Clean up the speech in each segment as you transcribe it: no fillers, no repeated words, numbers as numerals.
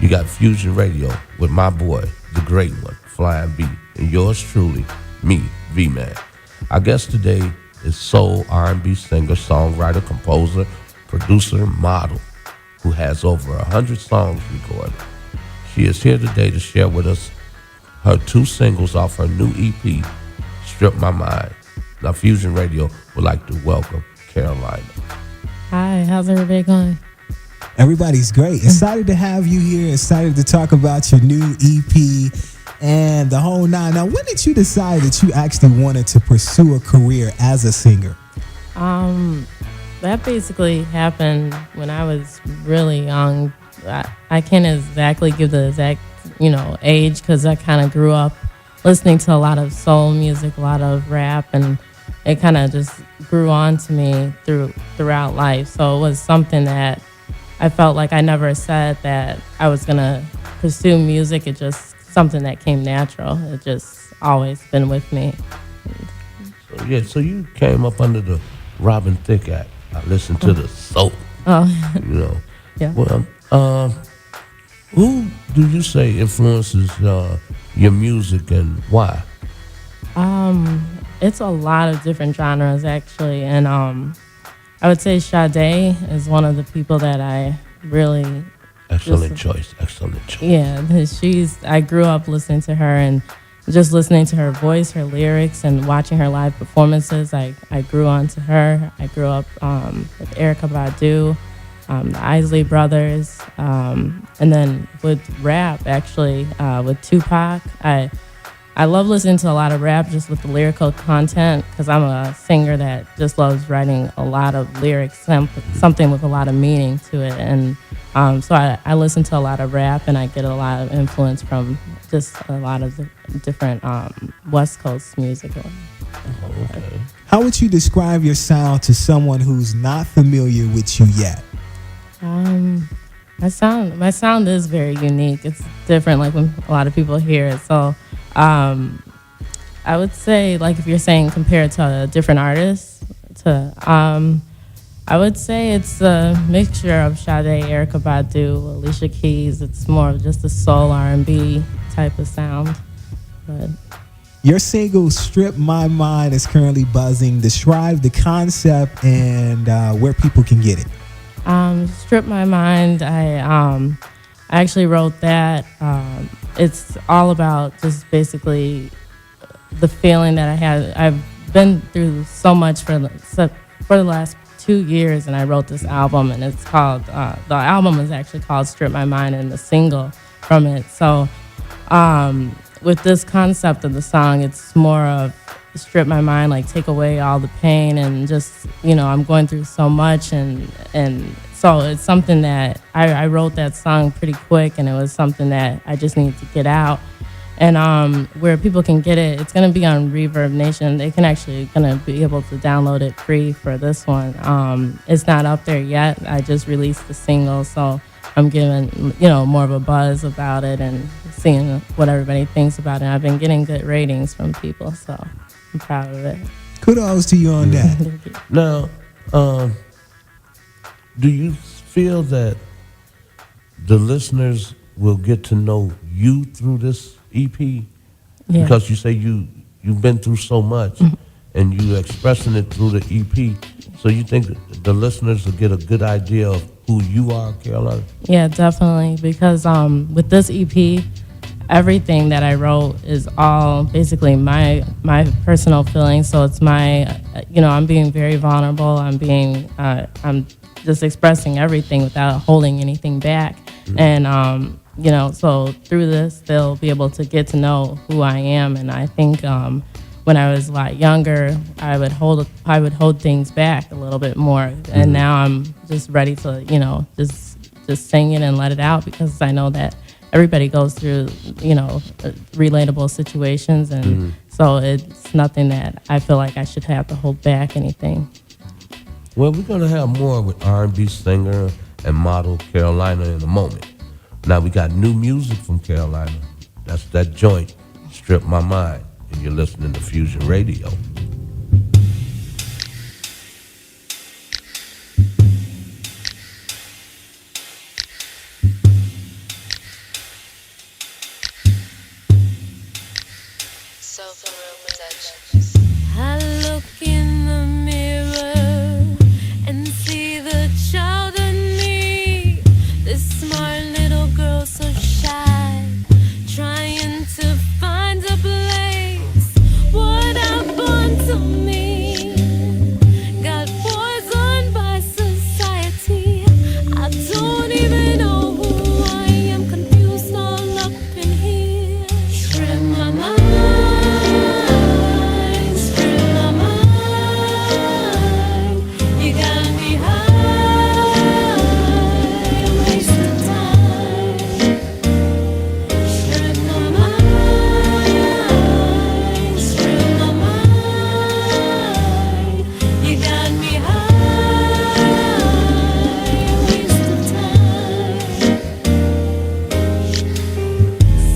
You got Fusion Radio with my boy, the great one, Flying B, and yours truly, me, V-Man. Our guest today is soul R&B singer, songwriter, composer, producer, model, who has over 100 songs recorded. She is here today to share with us her 2 singles off her new EP, Strip My Mind. Now, Fusion Radio would like to welcome Carolina. Hi, how's everybody going? Everybody's great. Excited to have you here. Excited to talk about your new EP and the whole nine. Now, when did you decide that you actually wanted to pursue a career as a singer? That basically happened when I was really young. I can't exactly give the exact, age because I kind of grew up listening to a lot of soul music, a lot of rap, and it kind of just grew on to me throughout life. So it was something that I felt like I never said that I was going to pursue music. It just something that came natural. It just always been with me. So you came up under the Robin Thicke Act. I listened to the soul. Oh. Yeah. Well, who do you say influences your music and why? It's a lot of different genres actually, and I would say Sade is one of the people that I really Excellent choice. Yeah, I grew up listening to her and just listening to her voice, her lyrics, and watching her live performances. I grew on to her. I grew up with Erykah Badu, the Isley Brothers, and then with rap, actually, with Tupac. I love listening to a lot of rap just with the lyrical content because I'm a singer that just loves writing a lot of lyrics, something with a lot of meaning to it. And so I listen to a lot of rap and I get a lot of influence from just a lot of the different West Coast music. Okay. How would you describe your sound to someone who's not familiar with you yet? My sound is very unique. It's different like when a lot of people hear it. So I would say, like, if you're saying compared to different artists, I would say it's a mixture of Sade, Erykah Badu, Alicia Keys. It's more of just a soul R&B type of sound. But your single "Strip My Mind" is currently buzzing. Describe the concept and where people can get it. Strip My Mind, I actually wrote that. It's all about just basically the feeling that I had. I've been through so much for the last 2 years, and I wrote this album, and it's called, the album is actually called Strip My Mind, and the single from it. So with this concept of the song, it's more of strip my mind, like take away all the pain, and just, I'm going through so much, and so it's something that I wrote that song pretty quick, and it was something that I just needed to get out. And where people can get it, it's going to be on Reverb Nation. They can actually going to be able to download it free for this one. It's not up there yet. I just released the single, so I'm giving, more of a buzz about it and seeing what everybody thinks about it. I've been getting good ratings from people, so I'm proud of it. Kudos to you on that. Now, do you feel that the listeners will get to know you through this EP? Yeah. Because you say you've been through so much, and you expressing it through the EP. So you think the listeners will get a good idea of who you are, Carolina? Yeah, definitely. Because with this EP, everything that I wrote is all basically my personal feelings. So it's my, I'm being very vulnerable. I'm just expressing everything without holding anything back. And so through this, they'll be able to get to know who I am. And I think when I was a lot younger, I would hold things back a little bit more. And now I'm just ready to, just sing it and let it out, because I know that everybody goes through, relatable situations. And so it's nothing that I feel like I should have to hold back anything. Well, we're going to have more with R&B singer and model Carolina in a moment. Now we got new music from Carolina. That's that joint, Strip My Mind. And you're listening to Fusion Radio. I look in the mirror and see the child in me. This smart little girl, so shy, trying to find a place. What happened to me? Got poisoned by society. I don't even know who I am, confused all up in here. Strip my mind.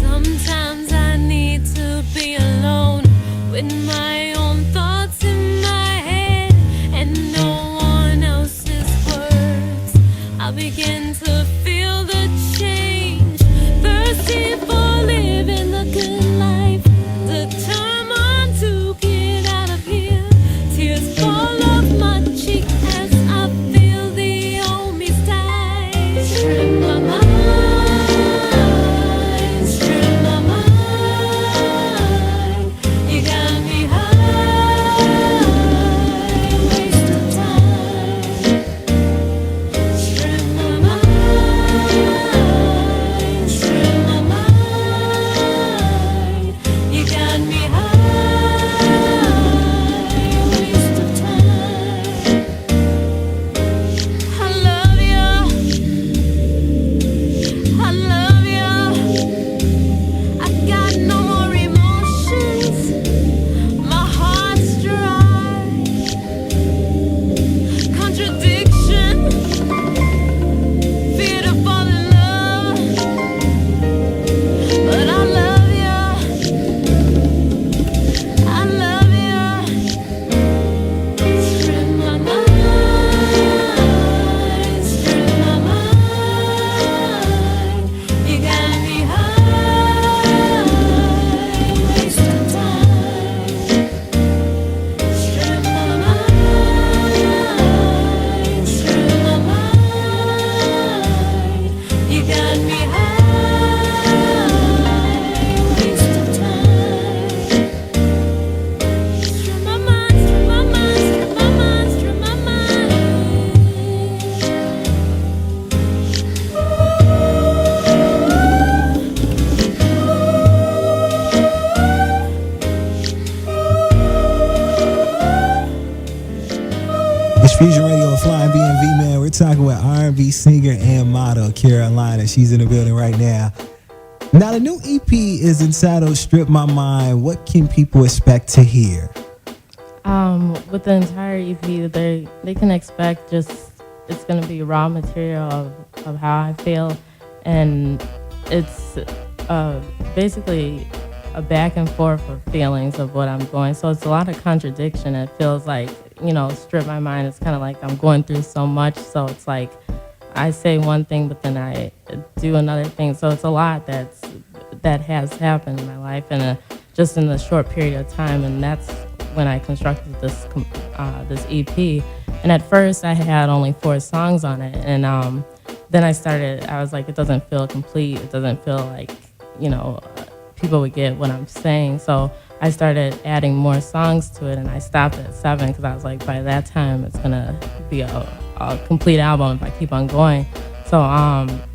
Sometimes I need to be alone with my own thoughts in my head and no one else's words. I begin to feel the change, thirsty for living the good life, determined to get out of here. Tears fall off my cheek as I feel the old me die. Strip my mind. Fusion Radio, Flying BNV, man. We're talking with R&B singer and model Carolina. She's in the building right now. Now, the new EP is entitled Strip My Mind. What can people expect to hear? With the entire EP, they can expect just, it's going to be raw material of how I feel. And it's basically a back and forth of feelings of what I'm going. So it's a lot of contradiction. It feels like, strip my mind. It's kind of like I'm going through so much. So it's like I say one thing, but then I do another thing. So it's a lot that has happened in my life and just in a short period of time. And that's when I constructed this EP. And at first I had only 4 songs on it. And then I was like, it doesn't feel complete. It doesn't feel like, people would get what I'm saying. So I started adding more songs to it, and I stopped at 7 because I was like, by that time, it's going to be a complete album if I keep on going. So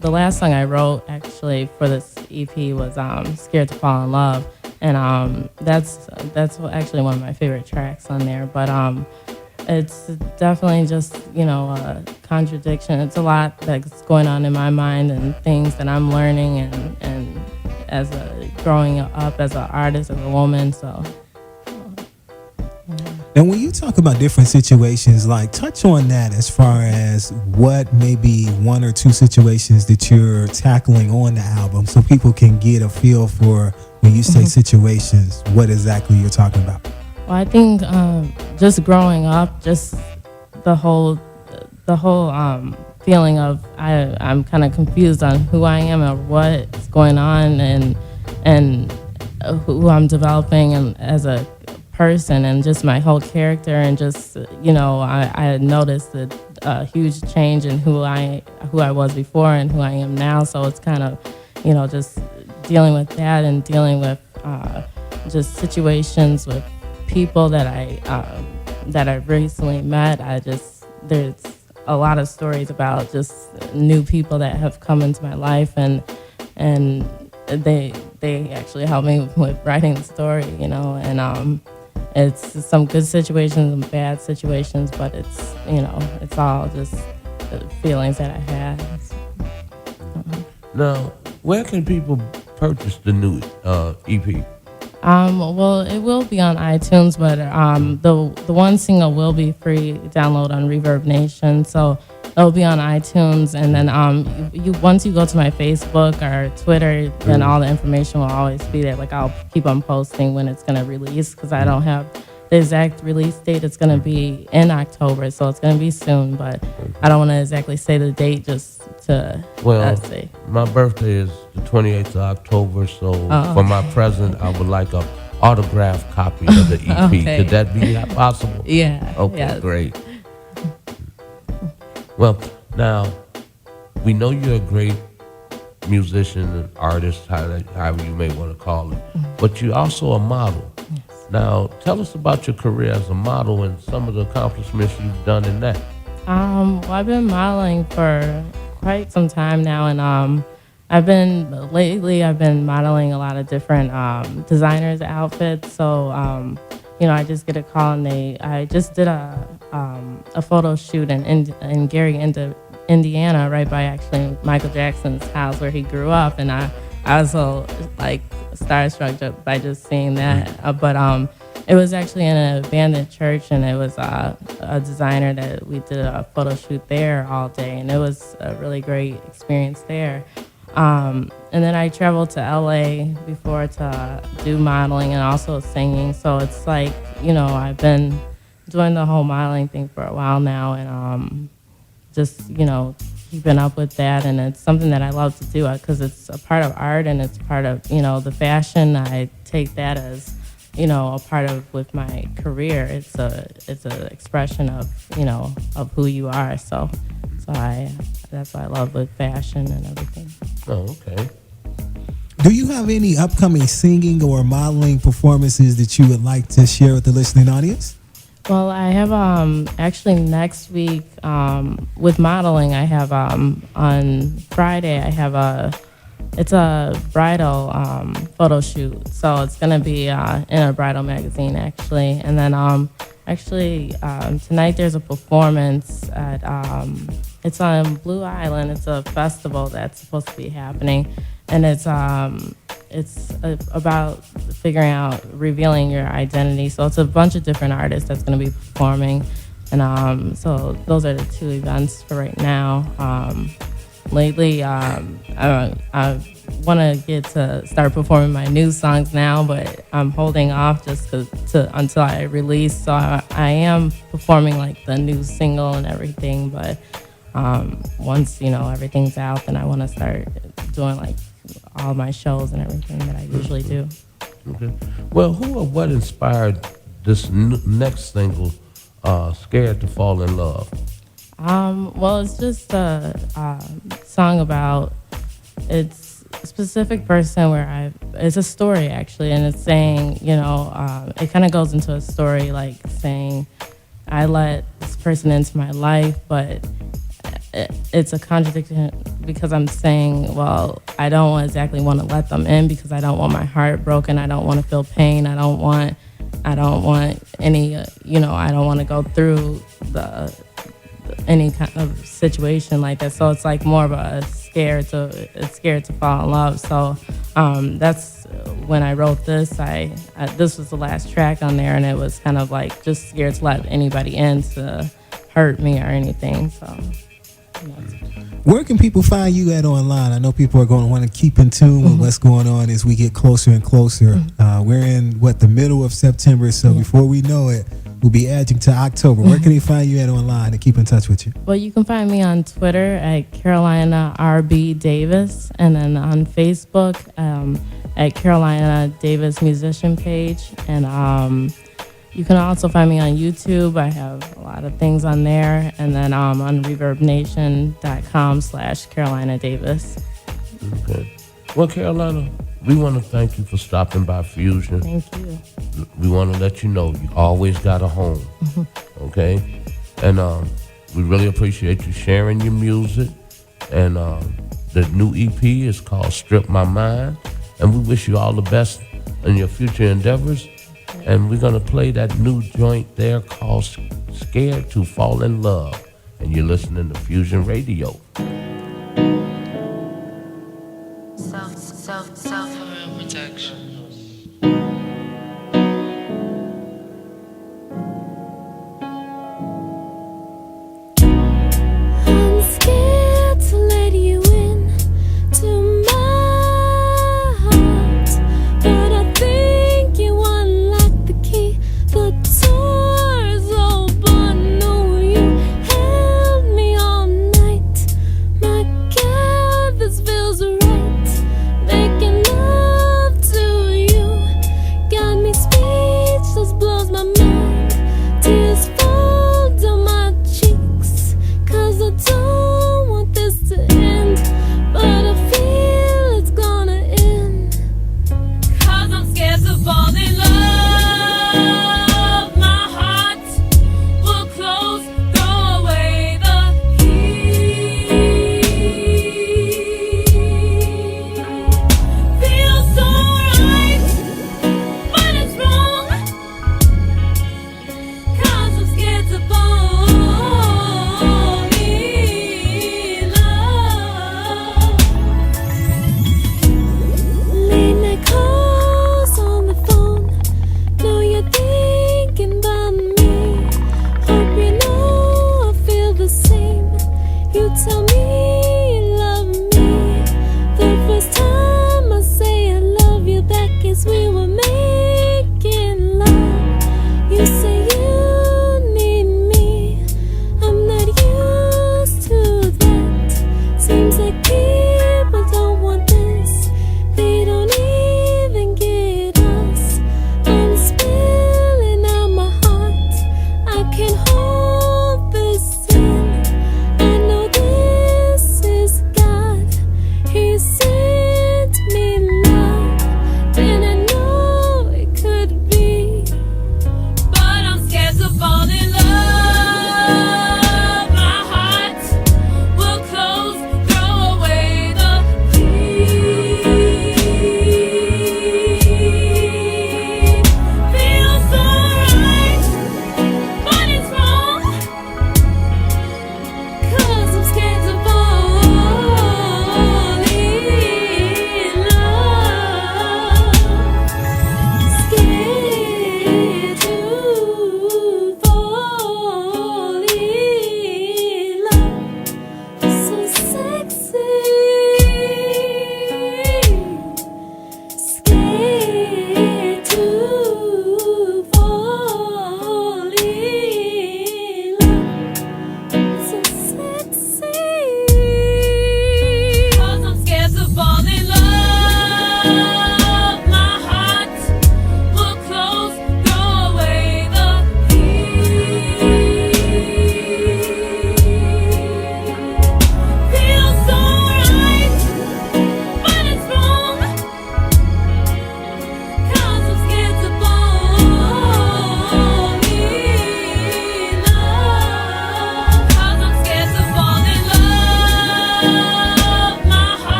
the last song I wrote, actually, for this EP was Scared to Fall in Love, and that's actually one of my favorite tracks on there. But it's definitely just, a contradiction. It's a lot that's going on in my mind and things that I'm learning and as growing up as an artist, as a woman, so. And when you talk about different situations, like touch on that as far as what maybe 1 or 2 situations that you're tackling on the album so people can get a feel for when you say situations, what exactly you're talking about. Well, I think just growing up, just the whole feeling of I'm kind of confused on who I am or what's going on, and who I'm developing and as a person and just my whole character and just I noticed a huge change in who I was before and who I am now. So it's kind of just dealing with that and dealing with just situations with people that I've recently met. There's a lot of stories about just new people that have come into my life and they actually helped me with writing the story, and it's some good situations and bad situations, but it's all just the feelings that I had. Now, where can people purchase the new EP? Well, it will be on iTunes, but the one single will be free download on Reverb Nation. So it'll be on iTunes, and then once you go to my Facebook or Twitter, then all the information will always be there. Like I'll keep on posting when it's gonna release because I don't have the exact release date. It's gonna be in October, so it's gonna be soon. But I don't want to exactly say the date just to say. My birthday is the 28th of October, so for my present, I would like a autographed copy of the EP. Okay. Could that be possible? Yeah. Okay, yes. great. Well, now, we know you're a great musician and artist, however you may want to call it, but you're also a model. Yes. Now, tell us about your career as a model and some of the accomplishments you've done in that. Well, I've been modeling for quite some time now, and I've been modeling a lot of different designers' outfits. So, I just get a call, and I just did a photo shoot in Gary, Indiana, right by actually Michael Jackson's house where he grew up, and I was so starstruck by just seeing that. But it was actually in an abandoned church, and it was a designer that we did a photo shoot there all day, and it was a really great experience there. And then I traveled to LA before to do modeling and also singing. So it's like, I've been doing the whole modeling thing for a while now, and just, keeping up with that. And it's something that I love to do because it's a part of art and it's part of, the fashion. I take that as, a part of with my career. It's an expression of, of who you are. So that's what I love with fashion and everything. Oh, okay. Do you have any upcoming singing or modeling performances that you would like to share with the listening audience? Well, I have actually next week with modeling. I have on Friday. I have it's a bridal photo shoot, so it's gonna be in a bridal magazine actually. And then tonight there's a performance at it's on Blue Island. It's a festival that's supposed to be happening, and it's about figuring out revealing your identity. So it's a bunch of different artists that's going to be performing, and so those are the two events for right now. Lately, I want to get to start performing my new songs now, but I'm holding off just until I release. So I am performing like the new single and everything, but once everything's out, then I want to start doing like all my shows and everything that I usually do. Okay. Well, who or what inspired this next single, Scared to Fall in Love? Well, it's just a song about, it's a specific person where it's a story actually, and it's saying, it kind of goes into a story like saying, I let this person into my life, but it's a contradiction because I'm saying, well, I don't exactly want to let them in because I don't want my heart broken. I don't want to feel pain. I don't want any, I don't want to go through any kind of situation like that. So it's like more of a scared to fall in love. So that's when I wrote this. This was the last track on there, and it was kind of like just scared to let anybody in to hurt me or anything. So. Where can people find you at online? I know people are going to want to keep in tune with what's going on as we get closer and closer. We're in the middle of September, so before we know it, We'll be edging to October. Where can they find you at online and keep in touch with you? Well, you can find me on Twitter at Carolina RB Davis, and then on Facebook at Carolina Davis Musician Page. And you can also find me on YouTube. I have a lot of things on there. And then on ReverbNation.com/Carolina Davis. Okay. Well, Carolina, we want to thank you for stopping by Fusion. Thank you. We want to let you know you always got a home, okay? And we really appreciate you sharing your music. And the new EP is called Strip My Mind. And we wish you all the best in your future endeavors. And we're going to play that new joint there called Scared to Fall in Love. And you're listening to Fusion Radio. Self protection.